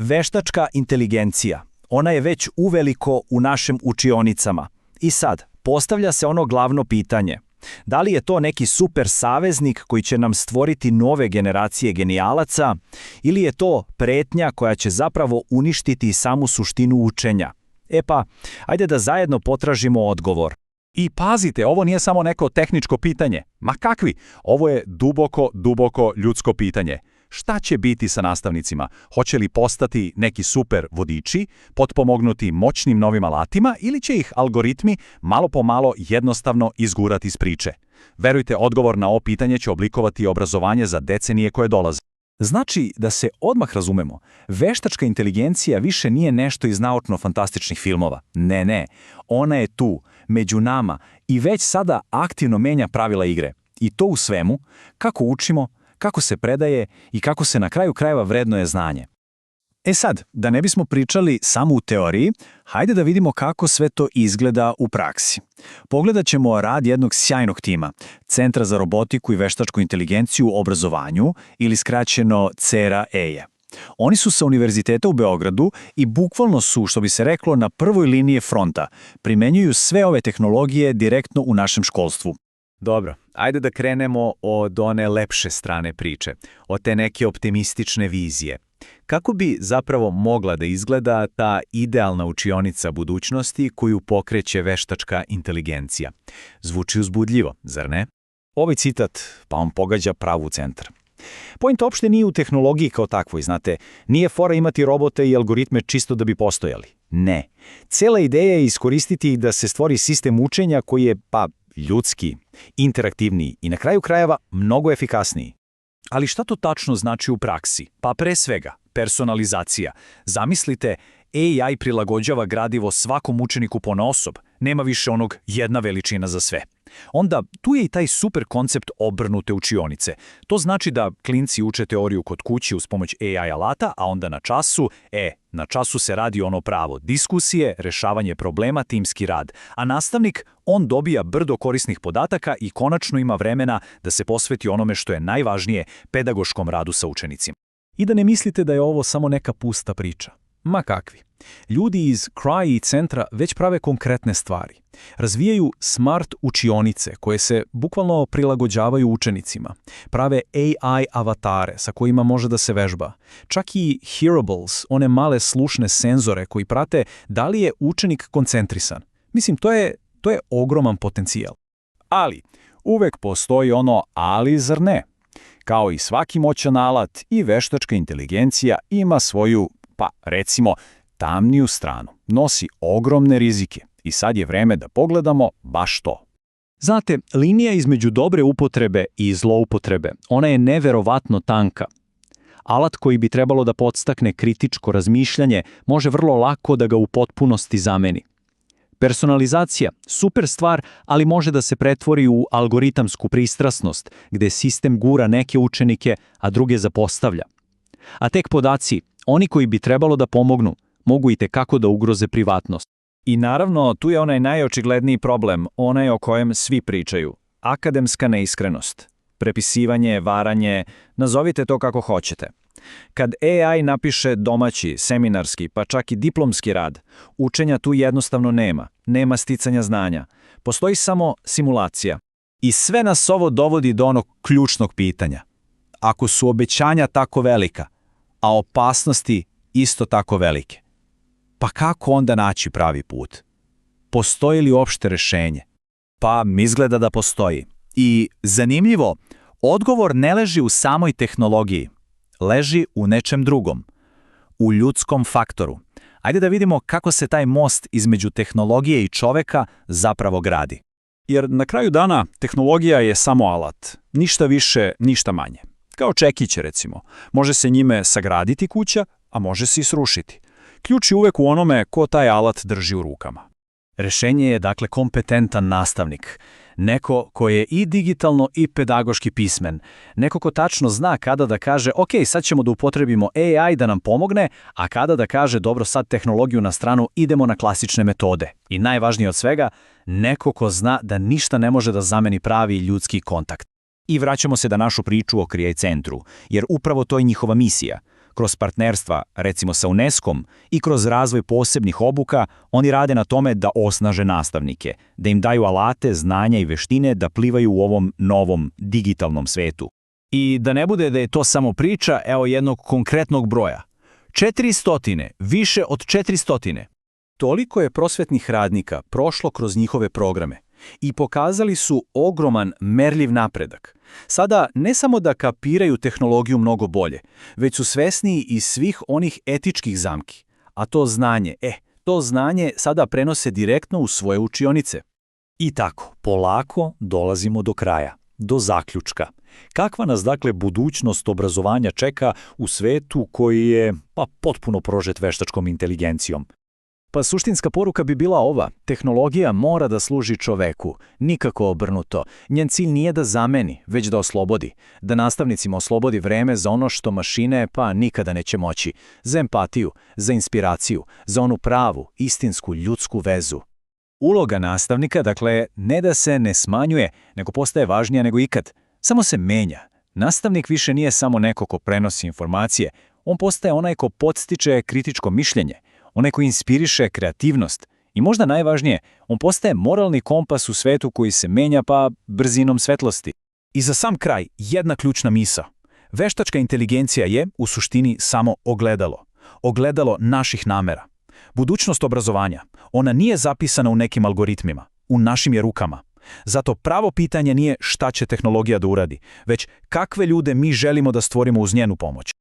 Veštačka inteligencija. Ona je već uveliko u našim učionicama. I sad, postavlja se ono glavno pitanje. Da li je to neki super saveznik koji će nam stvoriti nove generacije genijalaca ili je to pretnja koja će zapravo uništiti samu suštinu učenja? E pa, ajde da zajedno potražimo odgovor. I pazite, ovo nije samo neko tehničko pitanje. Ma kakvi? Ovo je duboko ljudsko pitanje. Šta će biti sa nastavnicima? Hoće li postati neki super vodiči, potpomognuti moćnim novim alatima ili će ih algoritmi malo po malo jednostavno izgurati iz priče? Verujte, odgovor na ovo pitanje će oblikovati obrazovanje za decenije koje dolaze. Znači, da se odmah razumemo, veštačka inteligencija više nije nešto iz naučno-fantastičnih filmova. Ne. Ona je tu, među nama i već sada aktivno menja pravila igre. I to u svemu, kako učimo, kako se predaje i kako se na kraju krajeva vrednuje znanje. E sad, da ne bismo pričali samo u teoriji, hajde da vidimo kako sve to izgleda u praksi. Pogledat ćemo rad jednog sjajnog tima, Centra za robotiku i veštačku inteligenciju u obrazovanju ili skraćeno CERA-EJE. Oni su sa Univerziteta u Beogradu i bukvalno su, što bi se reklo, na prvoj liniji fronta. Primenjuju sve ove tehnologije direktno u našem školstvu. Dobro, ajde da krenemo od one lepše strane priče, od te neke optimistične vizije. Kako bi zapravo mogla da izgleda ta idealna učionica budućnosti koju pokreće veštačka inteligencija? Zvuči uzbudljivo, zar ne? Ovaj citat, pa on pogađa pravu centar. Point uopšte nije u tehnologiji kao takvoj, znate. Nije fora imati robote i algoritme čisto da bi postojali. Ne. Cela ideja je iskoristiti da se stvori sistem učenja koji je, ljudski, interaktivniji i na kraju krajeva mnogo efikasniji. Ali šta to tačno znači u praksi? Pa pre svega, personalizacija. Zamislite, AI prilagođava gradivo svakom učeniku ponaosob, nema više onog jedna veličina za sve. Onda, tu je i taj super koncept obrnute učionice. To znači da klinci uče teoriju kod kuće uz pomoć AI alata, a onda na času se radi ono pravo, diskusije, rešavanje problema, timski rad. A nastavnik, on dobija brdo korisnih podataka i konačno ima vremena da se posveti onome što je najvažnije, pedagoškom radu sa učenicima. I da ne mislite da je ovo samo neka pusta priča. Ma kakvi. Ljudi iz CRAI centra već prave konkretne stvari. Razvijaju smart učionice koje se bukvalno prilagođavaju učenicima. Prave AI avatare sa kojima može da se vežba. Čak i hearables, one male slušne senzore koji prate da li je učenik koncentrisan. Mislim, to je ogroman potencijal. Ali, uvek postoji ono ali zar ne? Kao i svaki moćan alat i veštačka inteligencija ima svoju, recimo, tamniju stranu. Nosi ogromne rizike i sad je vreme da pogledamo baš to. Znate, linija između dobre upotrebe i zloupotrebe, ona je neverovatno tanka. Alat koji bi trebalo da podstakne kritičko razmišljanje može vrlo lako da ga u potpunosti zameni. Personalizacija, super stvar, ali može da se pretvori u algoritamsku pristrasnost, gde sistem gura neke učenike, a druge zapostavlja. A tek podaci, oni koji bi trebalo da pomognu, mogu i tekako da ugroze privatnost. I naravno, tu je onaj najočigledniji problem, onaj o kojem svi pričaju. Akademska neiskrenost. Prepisivanje, varanje, nazovite to kako hoćete. Kad AI napiše domaći, seminarski, pa čak i diplomski rad, učenja tu jednostavno nema. Nema sticanja znanja. Postoji samo simulacija. I sve nas ovo dovodi do onog ključnog pitanja. Ako su obećanja tako velika, a opasnosti isto tako velike, pa kako onda naći pravi put? Postoji li uopšte rešenje? Pa izgleda da postoji. I zanimljivo, odgovor ne leži u samoj tehnologiji. Leži u nečem drugom. U ljudskom faktoru. Ajde da vidimo kako se taj most između tehnologije i čoveka zapravo gradi. Jer na kraju dana tehnologija je samo alat. Ništa više, ništa manje. Kao čekić, recimo. Može se njime sagraditi kuća, a može se i srušiti. Ključ je uvek u onome ko taj alat drži u rukama. Rešenje je dakle kompetentan nastavnik. Neko ko je i digitalno i pedagoški pismen. Neko ko tačno zna kada da kaže ok, sad ćemo da upotrebimo AI da nam pomogne, a kada da kaže dobro, sad tehnologiju na stranu, idemo na klasične metode. I najvažnije od svega, neko ko zna da ništa ne može da zameni pravi ljudski kontakt. I vraćamo se da našu priču o CRAI centru, jer upravo to je njihova misija. Kroz partnerstva, recimo sa UNESCO-om, i kroz razvoj posebnih obuka, oni rade na tome da osnaže nastavnike, da im daju alate, znanja i veštine da plivaju u ovom novom digitalnom svetu. I da ne bude da je to samo priča, evo jednog konkretnog broja. 400, više od 400. Toliko je prosvetnih radnika prošlo kroz njihove programe i pokazali su ogroman, merljiv napredak. Sada ne samo da kapiraju tehnologiju mnogo bolje, već su svesniji i svih onih etičkih zamki. A to znanje sada prenose direktno u svoje učionice. I tako, polako dolazimo do kraja, do zaključka. Kakva nas dakle budućnost obrazovanja čeka u svetu koji je potpuno prožet veštačkom inteligencijom? Pa suštinska poruka bi bila ova: tehnologija mora da služi čoveku, nikako obrnuto. Njen cilj nije da zameni, već da oslobodi. Da nastavnicima oslobodi vreme za ono što mašine nikada neće moći. Za empatiju, za inspiraciju, za onu pravu, istinsku, ljudsku vezu. Uloga nastavnika, dakle, ne da se ne smanjuje, nego postaje važnija nego ikad. Samo se menja. Nastavnik više nije samo neko ko prenosi informacije, on postaje onaj ko podstiče kritičko mišljenje, onaj ko inspiriše kreativnost i možda najvažnije, on postaje moralni kompas u svetu koji se menja brzinom svetlosti. I za sam kraj, jedna ključna misao. Veštačka inteligencija je, u suštini, samo ogledalo. Ogledalo naših namera. Budućnost obrazovanja, ona nije zapisana u nekim algoritmima, u našim je rukama. Zato pravo pitanje nije šta će tehnologija da uradi, već kakve ljude mi želimo da stvorimo uz njenu pomoć.